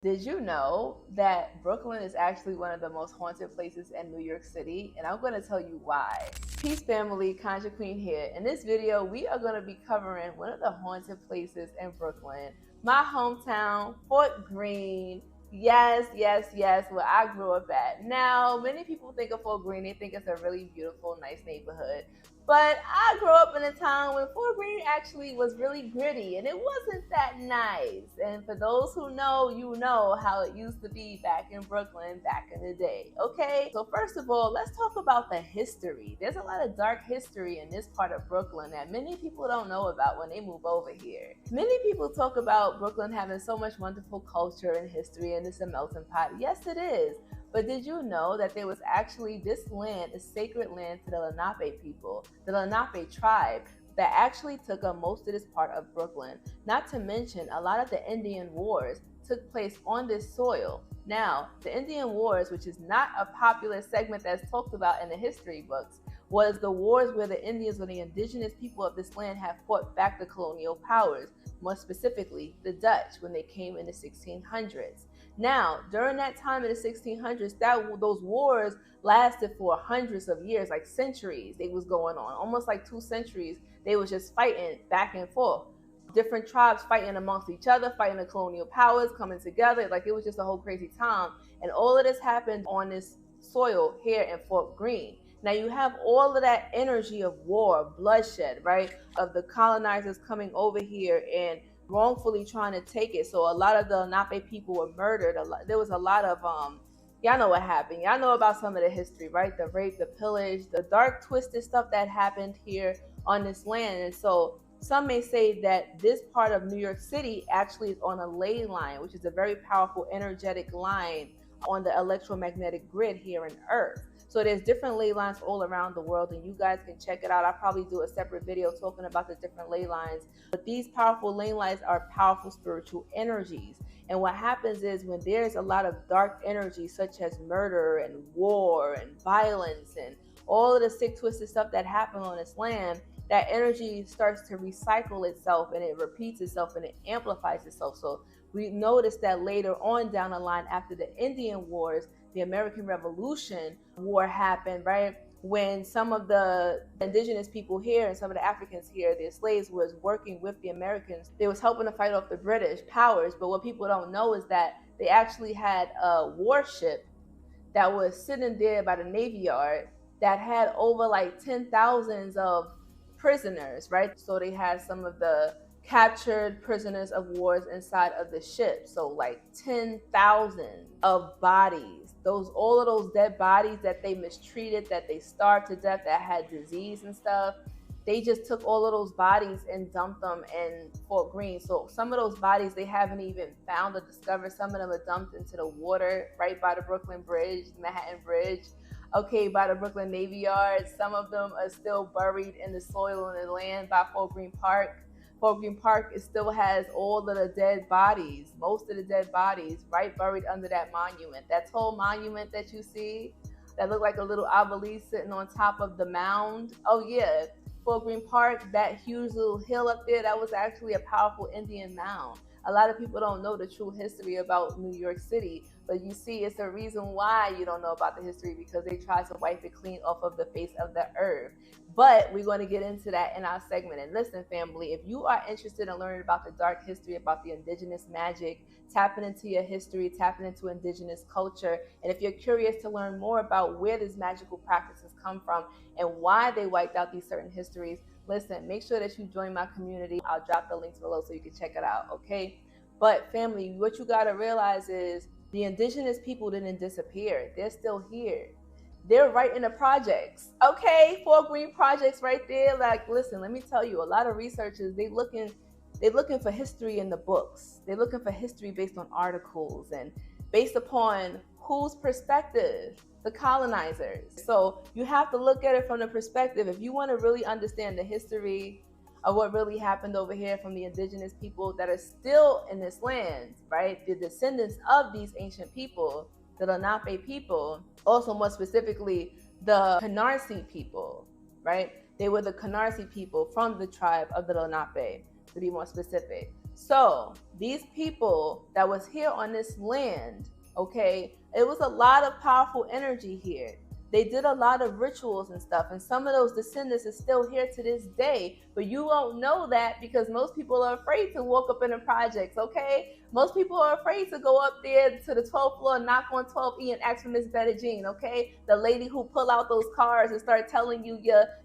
Did you know that Brooklyn is actually one of the most haunted places in New York City? And I'm going to tell you why. Peace family, Conjure Queen here. In this video, we are going to be covering one of the haunted places in Brooklyn, my hometown, Fort Greene. Yes, yes, yes, where I grew up at. Now, many people think of Fort Greene, they think it's a really beautiful, nice neighborhood. But I grew up in a town when Fort Greene actually was really gritty and it wasn't that nice. And for those who know, you know how it used to be back in Brooklyn back in the day. Okay, so first of all, let's talk about the history. There's a lot of dark history in this part of Brooklyn that many people don't know about when they move over here. Many people talk about Brooklyn having so much wonderful culture and history and it's a melting pot. Yes, it is. But did you know that there was actually this land, a sacred land to the Lenape people, the Lenape tribe, that actually took up most of this part of Brooklyn? Not to mention, a lot of the Indian wars took place on this soil. Now, the Indian wars, which is not a popular segment that's talked about in the history books, was the wars where the Indians or the indigenous people of this land have fought back the colonial powers, more specifically the Dutch, when they came in the 1600s. Now, during that time in the 1600s, those wars lasted for hundreds of years, like centuries. They was going on, almost like 2 centuries. They was just fighting back and forth. Different tribes fighting amongst each other, fighting the colonial powers, coming together. Like it was just a whole crazy time. And all of this happened on this soil here in Fort Greene. Now you have all of that energy of war, bloodshed, right? Of the colonizers coming over here and wrongfully trying to take it. So a lot of the Lenape people were murdered. There was a lot of y'all know what happened. Y'all know about some of the history, right? The rape, the pillage, the dark twisted stuff that happened here on this land. And so some may say that this part of New York City actually is on a ley line, which is a very powerful energetic line on the electromagnetic grid here on Earth. So there's different ley lines all around the world, and you guys can check it out. I'll probably do a separate video talking about the different ley lines. But these powerful ley lines are powerful spiritual energies. And what happens is when there's a lot of dark energy, such as murder and war and violence and all of the sick, twisted stuff that happened on this land, that energy starts to recycle itself and it repeats itself and it amplifies itself. So we noticed that later on down the line, after the Indian Wars, the American Revolution War happened, right? When some of the indigenous people here and some of the Africans here, the slaves, was working with the Americans. They was helping to fight off the British powers. But what people don't know is that they actually had a warship that was sitting there by the Navy Yard that had over like 10,000 of prisoners, right? So they had some of the captured prisoners of wars inside of the ship. So like 10,000 of bodies. All of those dead bodies that they mistreated, that they starved to death, that had disease and stuff. They just took all of those bodies and dumped them in Fort Greene. So some of those bodies they haven't even found or discovered. Some of them are dumped into the water right by the Brooklyn Bridge, Manhattan Bridge. Okay, by the Brooklyn Navy Yard. Some of them are still buried in the soil and the land by Fort Greene Park. Fort Greene Park still has all of the dead bodies, most of the dead bodies, right buried under that monument. That tall monument that you see, that looked like a little obelisk sitting on top of the mound. Oh yeah, Fort Greene Park, that huge little hill up there, that was actually a powerful Indian mound. A lot of people don't know the true history about New York City, but you see, it's the reason why you don't know about the history, because they try to wipe it clean off of the face of the earth. But we're going to get into that in our segment. And listen, family, if you are interested in learning about the dark history, about the indigenous magic, tapping into your history, tapping into indigenous culture, and if you're curious to learn more about where these magical practices come from and why they wiped out these certain histories, listen, make sure that you join my community. I'll drop the links below so you can check it out, okay? But family, what you got to realize is the indigenous people didn't disappear. They're still here. They're right in the projects, okay? Fort Greene projects right there. Like, listen, let me tell you, a lot of researchers, they're looking for history in the books. They're looking for history based on articles and based upon whose perspective? The colonizers. So you have to look at it from the perspective. If you want to really understand the history of what really happened over here from the indigenous people that are still in this land, right? The descendants of these ancient people, the Lenape people, also more specifically the Canarsie people, right? They were the Canarsie people from the tribe of the Lenape, to be more specific. So these people that was here on this land, okay, it was a lot of powerful energy here. They did a lot of rituals and stuff, and some of those descendants are still here to this day, but you won't know that because most people are afraid to walk up in the projects, okay? Most people are afraid to go up there to the 12th floor, knock on 12E and ask for Miss Betta Jean, okay? The lady who pull out those cards and start telling you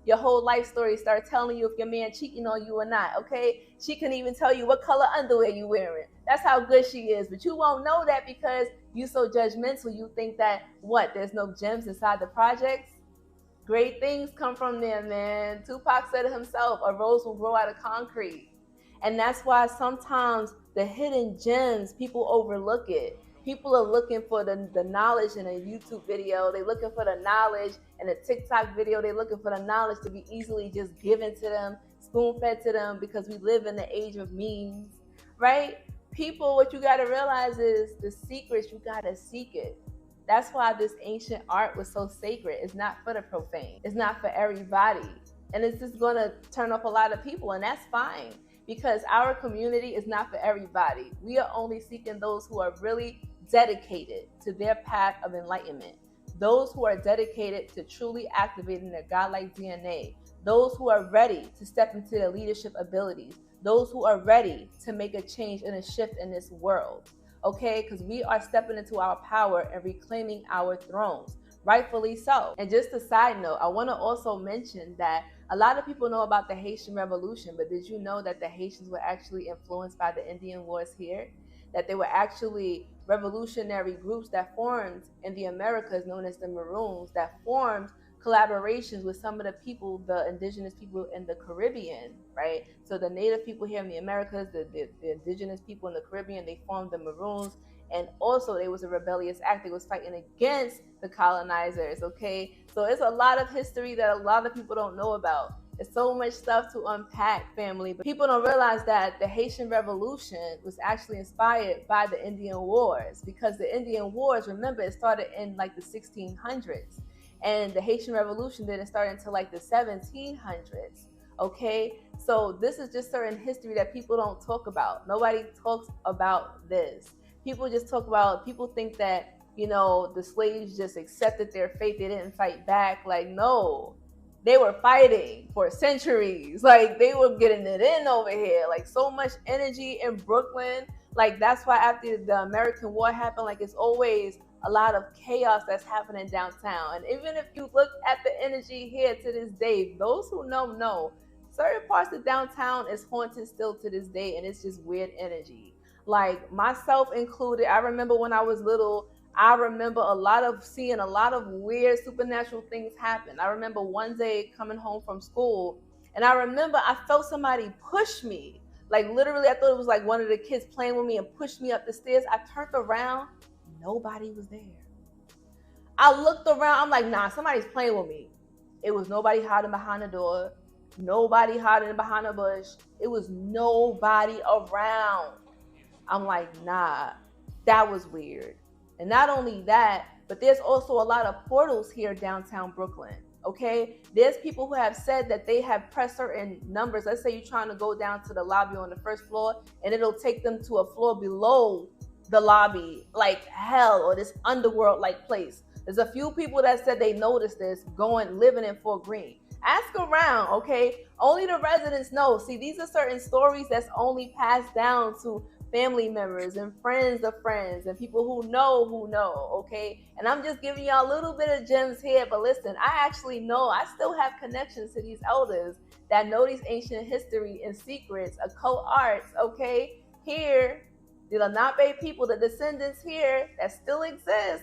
your whole life story, start telling you if your man cheating on you or not, okay? She can even tell you what color underwear you wearing. That's how good she is, but you won't know that because you so judgmental. You think that, what, there's no gems inside the projects? Great things come from there, man. Tupac said it himself, a rose will grow out of concrete. And that's why sometimes the hidden gems, people overlook it. People are looking for the knowledge in a YouTube video. They're looking for the knowledge in a TikTok video. They're looking for the knowledge to be easily just given to them, spoon-fed to them, because we live in the age of memes, right? People, what you got to realize is the secrets, you got to seek it. That's why this ancient art was so sacred. It's not for the profane. It's not for everybody. And it's just going to turn off a lot of people, and that's fine because our community is not for everybody. We are only seeking those who are really dedicated to their path of enlightenment, those who are dedicated to truly activating their godlike DNA, those who are ready to step into their leadership abilities, those who are ready to make a change and a shift in this world, okay? Because we are stepping into our power and reclaiming our thrones, rightfully so. And just a side note, I want to also mention that a lot of people know about the Haitian Revolution, but did you know that the Haitians were actually influenced by the Indian Wars here? That they were actually revolutionary groups that formed in the Americas, known as the Maroons, that formed collaborations with some of the people, the indigenous people in the Caribbean, right? So the native people here in the Americas, the indigenous people in the Caribbean, they formed the Maroons. And also there was a rebellious act. They was fighting against the colonizers, okay? So it's a lot of history that a lot of people don't know about. There's so much stuff to unpack, family. But people don't realize that the Haitian Revolution was actually inspired by the Indian Wars, because the Indian Wars, remember, it started in like the 1600s. And the Haitian Revolution didn't start until like the 1700s, okay? So this is just certain history that people don't talk about. Nobody talks about this. People just talk about, people think that, you know, the slaves just accepted their fate. They didn't fight back. Like, no, they were fighting for centuries. Like, they were getting it in over here. Like, so much energy in Brooklyn. Like, that's why after the American War happened, like, it's always a lot of chaos that's happening downtown. And even if you look at the energy here to this day, those who know, certain parts of downtown is haunted still to this day, and it's just weird energy. Like, myself included, I remember when I was little, I remember seeing a lot of weird supernatural things happen. I remember one day coming home from school, and I remember I felt somebody push me. Like, literally, I thought it was like one of the kids playing with me and pushed me up the stairs. I turned around, nobody was there. I looked around, I'm like, nah, somebody's playing with me. It was nobody hiding behind the door, nobody hiding behind a bush. It was nobody around. I'm like, nah, that was weird. And not only that, but there's also a lot of portals here downtown Brooklyn, okay? There's people who have said that they have pressed certain numbers. Let's say you're trying to go down to the lobby on the first floor, and it'll take them to a floor below the lobby, like hell, or this underworld-like place. There's a few people that said they noticed this living in Fort Greene. Ask around, okay? Only the residents know. See, these are certain stories that's only passed down to family members and friends of friends and people who know, okay? And I'm just giving y'all a little bit of gems here, but listen, I actually know, I still have connections to these elders that know these ancient history and secrets, occult arts, okay? Here, the Lenape people, the descendants here that still exist,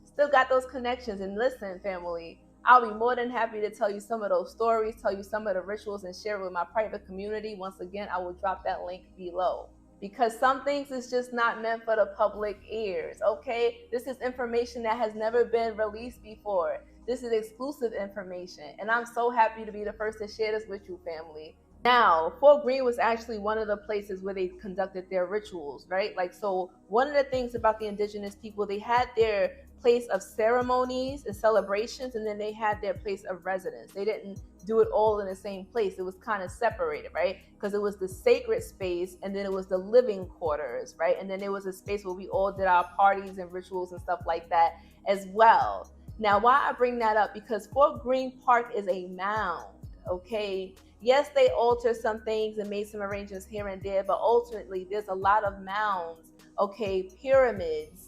still got those connections. And listen, family, I'll be more than happy to tell you some of those stories, tell you some of the rituals, and share it with my private community. Once again, I will drop that link below. Because some things is just not meant for the public ears, okay? This is information that has never been released before. This is exclusive information, and I'm so happy to be the first to share this with you, family. Now, Fort Greene was actually one of the places where they conducted their rituals, right? Like, so one of the things about the indigenous people, they had their place of ceremonies and celebrations, and then they had their place of residence. They didn't do it all in the same place. It was kind of separated, right? Because it was the sacred space, and then it was the living quarters, right? And then there was a space where we all did our parties and rituals and stuff like that as well. Now, why I bring that up? Because Fort Greene Park is a mound, okay? Yes, they altered some things and made some arrangements here and there, but ultimately there's a lot of mounds, okay, pyramids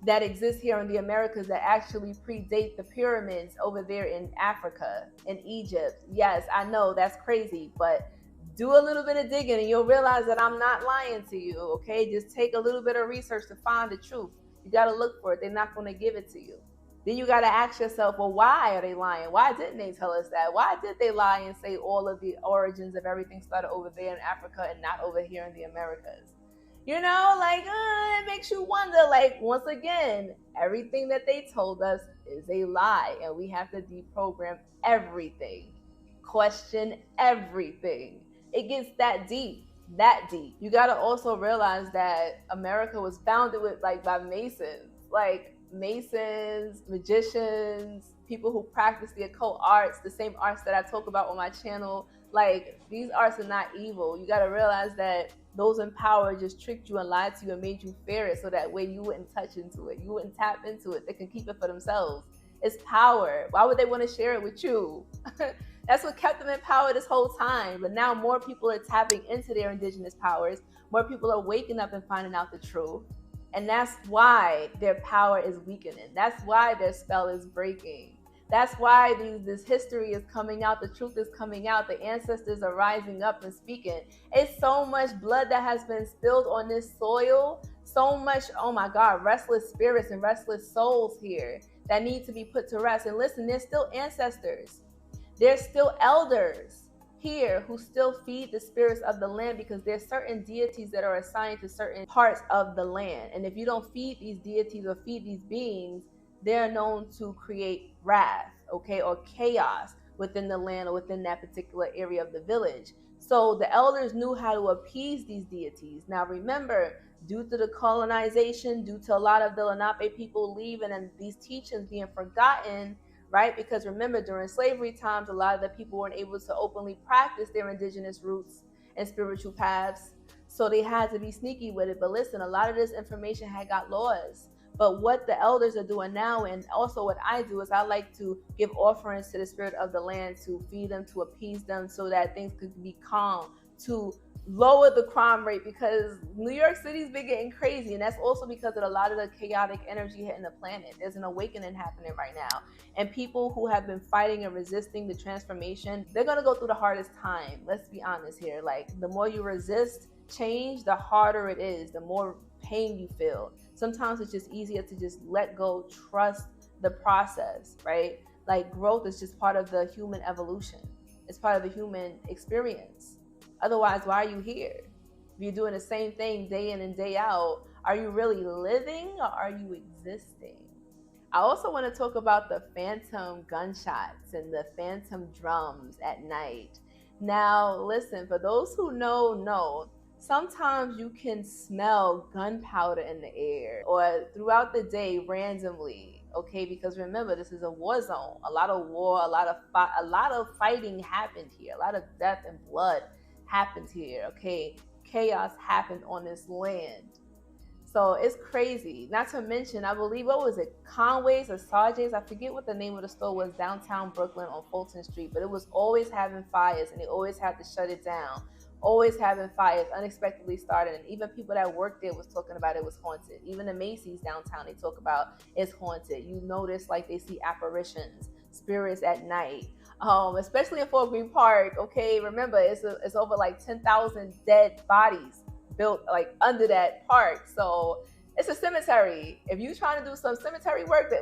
that exist here in the Americas that actually predate the pyramids over there in Africa, in Egypt. Yes, I know that's crazy, but do a little bit of digging and you'll realize that I'm not lying to you, okay? Just take a little bit of research to find the truth. You got to look for it. They're not going to give it to you. Then you got to ask yourself, well, why are they lying? Why didn't they tell us that? Why did they lie and say all of the origins of everything started over there in Africa and not over here in the Americas? You know, like, it makes you wonder, like, once again, everything that they told us is a lie, and we have to deprogram everything, question everything. It gets that deep, that deep. You got to also realize that America was founded with, like, by Masons, magicians, people who practice the occult arts, the same arts that I talk about on my channel. Like, these arts are not evil. You got to realize that those in power just tricked you and lied to you and made you fear it so that way you wouldn't touch into it. You wouldn't tap into it. They can keep it for themselves. It's power. Why would they want to share it with you? That's what kept them in power this whole time. But now more people are tapping into their indigenous powers. More people are waking up and finding out the truth. And that's why their power is weakening. That's why their spell is breaking. That's why this history is coming out. The truth is coming out. The ancestors are rising up and speaking. It's so much blood that has been spilled on this soil. So much, oh my God, restless spirits and restless souls here that need to be put to rest. And listen, there's still ancestors. There's still elders here who still feed the spirits of the land, because there's certain deities that are assigned to certain parts of the land. And if you don't feed these deities or feed these beings, they're known to create wrath, okay, or chaos within the land or within that particular area of the village. So the elders knew how to appease these deities. Now remember, due to the colonization, due to a lot of the Lenape people leaving and these teachings being forgotten, right? Because remember, during slavery times, a lot of the people weren't able to openly practice their indigenous roots and spiritual paths. So they had to be sneaky with it. But listen, a lot of this information had got lost. But what the elders are doing now, and also what I do, is I like to give offerings to the spirit of the land to feed them, to appease them, so that things could be calm, to lower the crime rate, because New York City's been getting crazy. And that's also because of a lot of the chaotic energy hitting the planet. There's an awakening happening right now. And people who have been fighting and resisting the transformation, they're going to go through the hardest time. Let's be honest here. Like, the more you resist change, the harder it is, the more pain you feel. Sometimes it's just easier to just let go, trust the process, right? Like, growth is just part of the human evolution. It's part of the human experience. Otherwise, why are you here? If you're doing the same thing day in and day out, are you really living or are you existing? I also want to talk about the phantom gunshots and the phantom drums at night. Now, listen, for those who know, sometimes you can smell gunpowder in the air or throughout the day randomly, okay? Because remember, this is a war zone. A lot of war, a lot of fighting happened here. A lot of death and blood happened here, okay? Chaos happened on this land. So it's crazy. Not to mention, I believe, what was it? Conway's or Sargent's? I forget what the name of the store was, downtown Brooklyn on Fulton Street, but it was always having fires and they always had to shut it down. Always having fires, unexpectedly started, and even people that worked there was talking about it was haunted. Even the Macy's downtown, they talk about it's haunted. You notice, like, they see apparitions, spirits at night, especially in Fort Greene Park. Okay, remember, it's over like 10,000 dead bodies built like under that park. So it's a cemetery. If you're trying to do some cemetery work,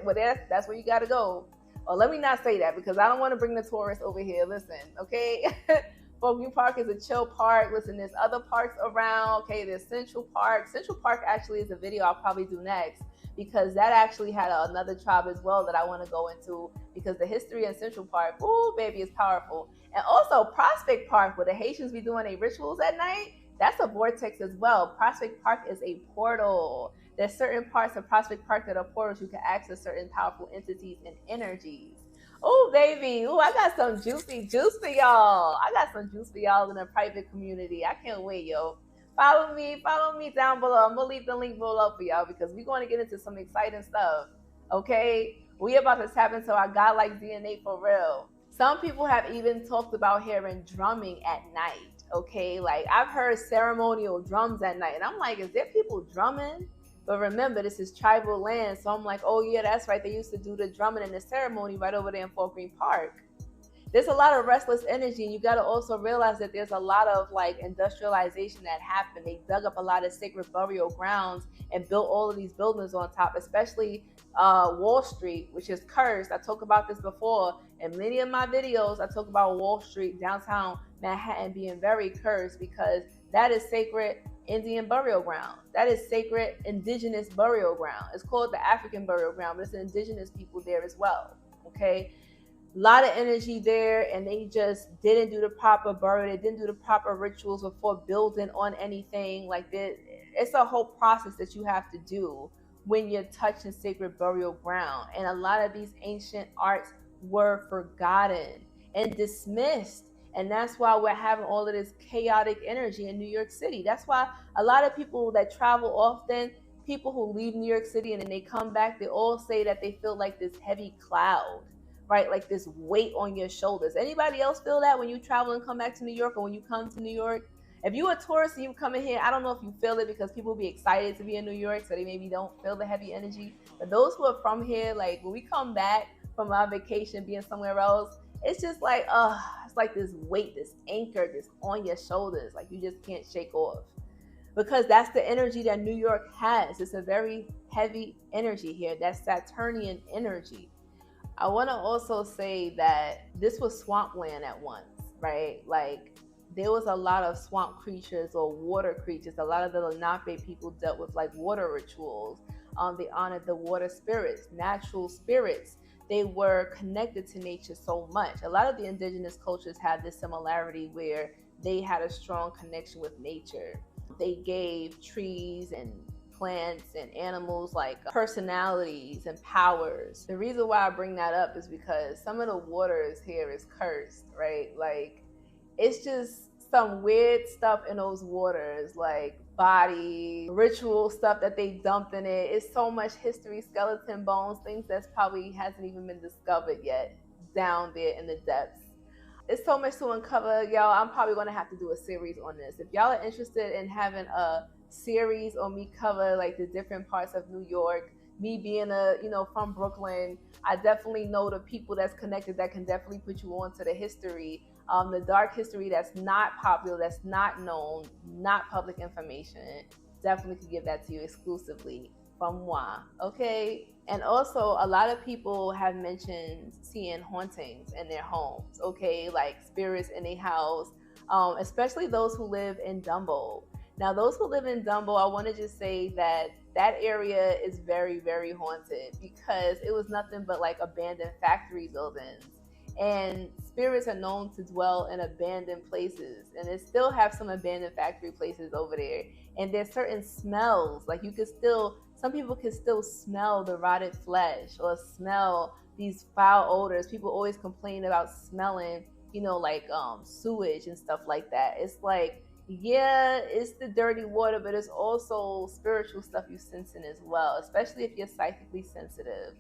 that's where you got to go. Or let me not say that, because I don't want to bring the tourists over here. Listen, okay. Fort Greene Park is a chill park. Listen, there's other parks around. Okay, there's Central Park. Central Park actually is a video I'll probably do next, because that actually had another tribe as well that I want to go into, because the history in Central Park, ooh, baby, is powerful. And also Prospect Park, where the Haitians be doing their rituals at night, that's a vortex as well. Prospect Park is a portal. There's certain parts of Prospect Park that are portals. You can access certain powerful entities and energies. Oh, baby. Oh, I got some juicy juice for y'all. I got some juice for y'all in a private community. I can't wait, yo. Follow me down below. I'm going to leave the link below for y'all because we're going to get into some exciting stuff. Okay? We about to tap into our godlike DNA for real. Some people have even talked about hearing drumming at night. Okay, like I've heard ceremonial drums at night, and I'm like, is there people drumming? But remember, this is tribal land, so I'm like, oh yeah, that's right. They used to do the drumming and the ceremony right over there in Fort Greene Park. There's a lot of restless energy, and you got to also realize that there's a lot of like industrialization that happened. They dug up a lot of sacred burial grounds and built all of these buildings on top, especially Wall Street, which is cursed. I talked about this before in many of my videos. I talk about Wall Street, downtown Manhattan being very cursed because that is sacred Indian burial ground. That is sacred indigenous burial ground. It's called the African burial ground, but it's indigenous people there as well. Okay. A lot of energy there, and they just didn't do the proper burial. They didn't do the proper rituals before building on anything. Like that, it's a whole process that you have to do when you're touching sacred burial ground. And a lot of these ancient arts were forgotten and dismissed. And that's why we're having all of this chaotic energy in New York City. That's why a lot of people that travel often, people who leave New York City and then they come back, they all say that they feel like this heavy cloud, right? Like this weight on your shoulders. Anybody else feel that when you travel and come back to New York, or when you come to New York? If you're a tourist and you come in here, I don't know if you feel it because people be excited to be in New York, so they maybe don't feel the heavy energy. But those who are from here, like when we come back from our vacation being somewhere else, it's just like, it's like this weight, this anchor, this on your shoulders, like you just can't shake off. Because that's the energy that New York has. It's a very heavy energy here. That's Saturnian energy. I want to also say that this was swampland at once, right? Like there was a lot of swamp creatures or water creatures. A lot of the Lenape people dealt with like water rituals. They honored the water spirits, natural spirits. They were connected to nature so much. A lot of the indigenous cultures had this similarity where they had a strong connection with nature. They gave trees and plants and animals like personalities and powers. The reason why I bring that up is because some of the waters here is cursed, right? Like it's just some weird stuff in those waters, like body, ritual stuff that they dumped in it. It's so much history, skeleton bones, things that's probably hasn't even been discovered yet down there in the depths. It's so much to uncover, y'all. I'm probably going to have to do a series on this. If y'all are interested in having a series or me cover like the different parts of New York, me being from Brooklyn, I definitely know the people that's connected that can definitely put you on to the history, the dark history that's not popular, that's not known, not public information. Definitely could give that to you exclusively from moi, okay? And also a lot of people have mentioned seeing hauntings in their homes, okay? Like spirits in a house, especially those who live in Dumbo. Now, those who live in Dumbo, I want to just say that that area is very, very haunted because it was nothing but like abandoned factory buildings. And spirits are known to dwell in abandoned places. And they still have some abandoned factory places over there. And there's certain smells, like some people can still smell the rotted flesh or smell these foul odors. People always complain about smelling, like sewage and stuff like that. It's like, yeah, it's the dirty water, but it's also spiritual stuff you sense in as well, especially if you're psychically sensitive.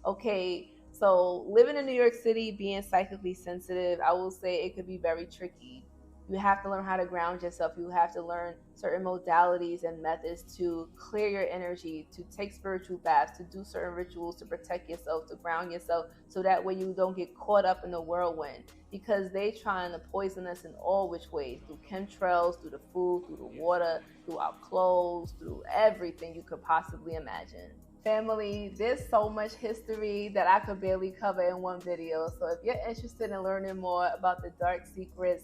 Okay, so living in New York City, being psychically sensitive, I will say it could be very tricky. You have to learn how to ground yourself. You have to learn certain modalities and methods to clear your energy, to take spiritual baths, to do certain rituals to protect yourself, to ground yourself, so that way you don't get caught up in the whirlwind. Because they trying to poison us in all which ways, through chemtrails, through the food, through the water, through our clothes, through everything you could possibly imagine. Family, there's so much history that I could barely cover in one video. So if you're interested in learning more about the dark secrets,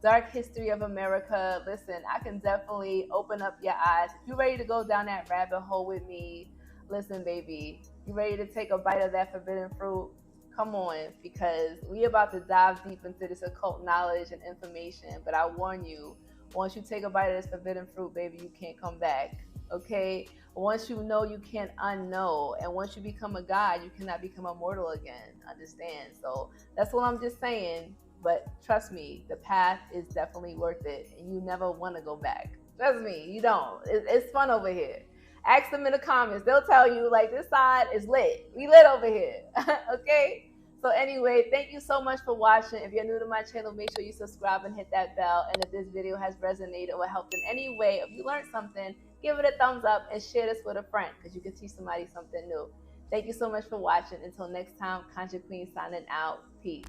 dark history of America, listen, I can definitely open up your eyes. If you're ready to go down that rabbit hole with me, listen, baby, you ready to take a bite of that forbidden fruit? Come on, because we about to dive deep into this occult knowledge and information. But I warn you, once you take a bite of this forbidden fruit, baby, you can't come back. Okay? Once you know, you can't unknow. And once you become a god, you cannot become a mortal again. Understand? So that's what I'm just saying. But trust me, the path is definitely worth it. And you never want to go back. Trust me, you don't. It's fun over here. Ask them in the comments. They'll tell you, like, this side is lit. We lit over here. Okay? So anyway, thank you so much for watching. If you're new to my channel, make sure you subscribe and hit that bell. And if this video has resonated or helped in any way, if you learned something, give it a thumbs up and share this with a friend because you can teach somebody something new. Thank you so much for watching. Until next time, Conjure Queen signing out. Peace.